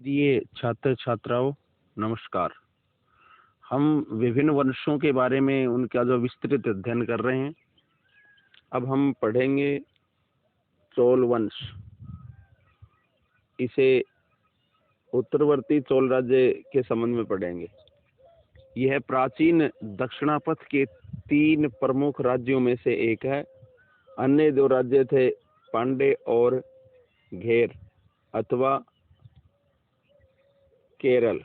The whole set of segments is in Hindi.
प्रिय छात्र छात्राओं, नमस्कार। हम विभिन्न वंशों के बारे में उनका जो विस्तृत अध्ययन कर रहे हैं। अब हम पढ़ेंगे चोल वंश। इसे उत्तरवर्ती चोल राज्य के संबंध में पढ़ेंगे। यह प्राचीन दक्षिणापथ के 3 प्रमुख राज्यों में से एक है। अन्य 2 राज्य थे पांड्य और घेर अथवा केरल।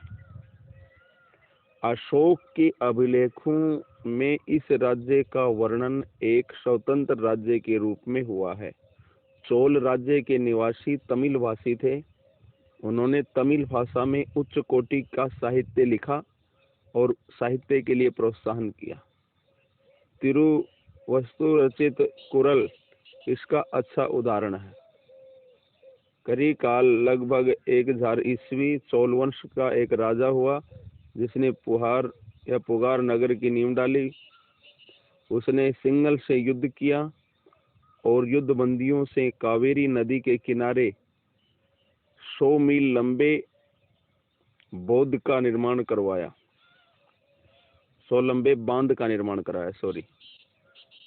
अशोक के अभिलेखों में इस राज्य का वर्णन एक स्वतंत्र राज्य के रूप में हुआ है। चोल राज्य के निवासी तमिल भाषी थे। उन्होंने तमिल भाषा में उच्च कोटि का साहित्य लिखा और साहित्य के लिए प्रोत्साहन किया। तिरुवस्तु रचित कुरल इसका अच्छा उदाहरण है। करी काल लगभग 1000 ईस्वी चोल वंश का एक राजा हुआ जिसने पुगार नगर की नींव डाली। उसने सिंघल से युद्ध किया और युद्ध बंदियों से कावेरी नदी के किनारे 100 मील लंबे बांध का निर्माण करवाया।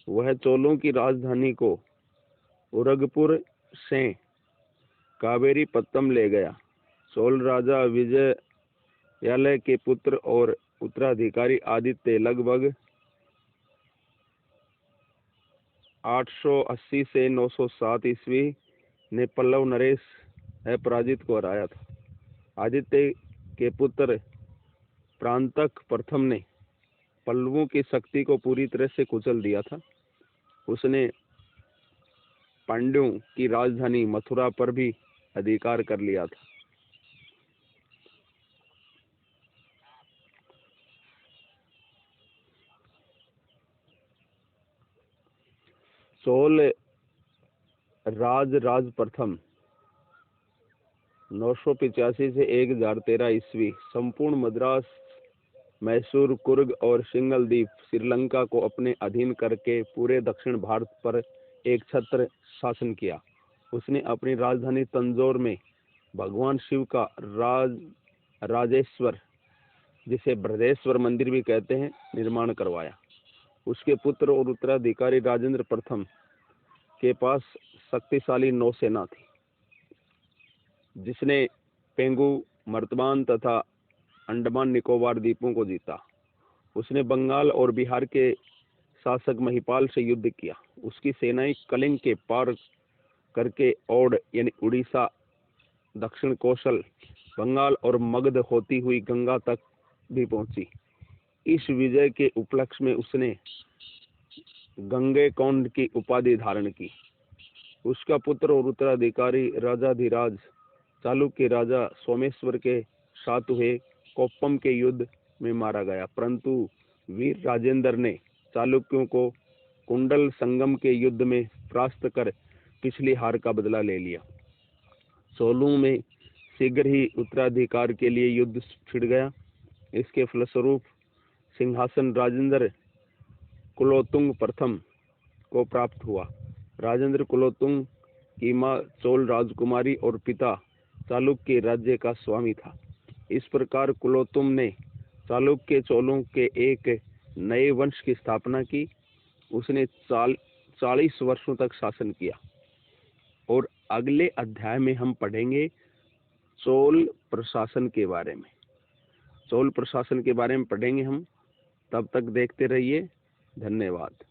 वह चोलों की राजधानी को उरगपुर से कावेरी पत्तम ले गया। चोल राजा विजयालय के पुत्र और उत्तराधिकारी आदित्य लगभग 880 से 907 ईस्वी ने पल्लव नरेश अपराजित को हराया था। आदित्य के पुत्र प्रांतक प्रथम ने पल्लवों की शक्ति को पूरी तरह से कुचल दिया था। उसने पांड्यों की राजधानी मथुरा पर भी अधिकार कर लिया था। चोल राज प्रथम 985 से 1013 ईस्वी संपूर्ण मद्रास, मैसूर, कुर्ग और सिंघल द्वीप, श्रीलंका को अपने अधीन करके पूरे दक्षिण भारत पर एक छत्र शासन किया। उसने अपनी राजधानी तंजौर में भगवान शिव का राजेश्वर, जिसे बृहदेश्वर मंदिर भी कहते हैं, निर्माण करवाया। उसके पुत्र और उत्तराधिकारी राजेंद्र प्रथम के पास शक्तिशाली नौसेना थी, जिसने पेंगू, मर्तबान तथा अंडमान निकोबार द्वीपों को जीता। उसने बंगाल और बिहार के शासक महिपाल से युद्ध किया। उसकी सेनाएं कलिंग के पार करके औड यानी उड़ीसा, दक्षिण कौशल, बंगाल और मगध होती हुई गंगा तक भी पहुंची। इस विजय के उपलक्ष्य में उसने गंगैकोंड की उपाधि धारण की। उसका पुत्र और उत्तराधिकारी राजाधिराज चालुक्य राजा सोमेश्वर के साथ हुए कोप्पम के युद्ध में मारा गया, परंतु वीर राजेंद्र ने चालुक्यों को कुंडल संगम के युद्ध में परास्त कर पिछली हार का बदला ले लिया। चोलों में शीघ्र ही उत्तराधिकार के लिए युद्ध छिड़ गया। इसके फलस्वरूप सिंहासन राजेंद्र कुलोत्तुंग प्रथम को प्राप्त हुआ। राजेंद्र कुलोत्तुंग की मां चोल राजकुमारी और पिता चालुक्य राज्य का स्वामी था। इस प्रकार कुलोत्तुंग ने चालुक्य चोलों के एक नए वंश की स्थापना की। उसने 40 वर्षों तक शासन किया। और अगले अध्याय में हम पढ़ेंगे चोल प्रशासन के बारे में। चोल प्रशासन के बारे में पढ़ेंगे हम। तब तक देखते रहिए। धन्यवाद।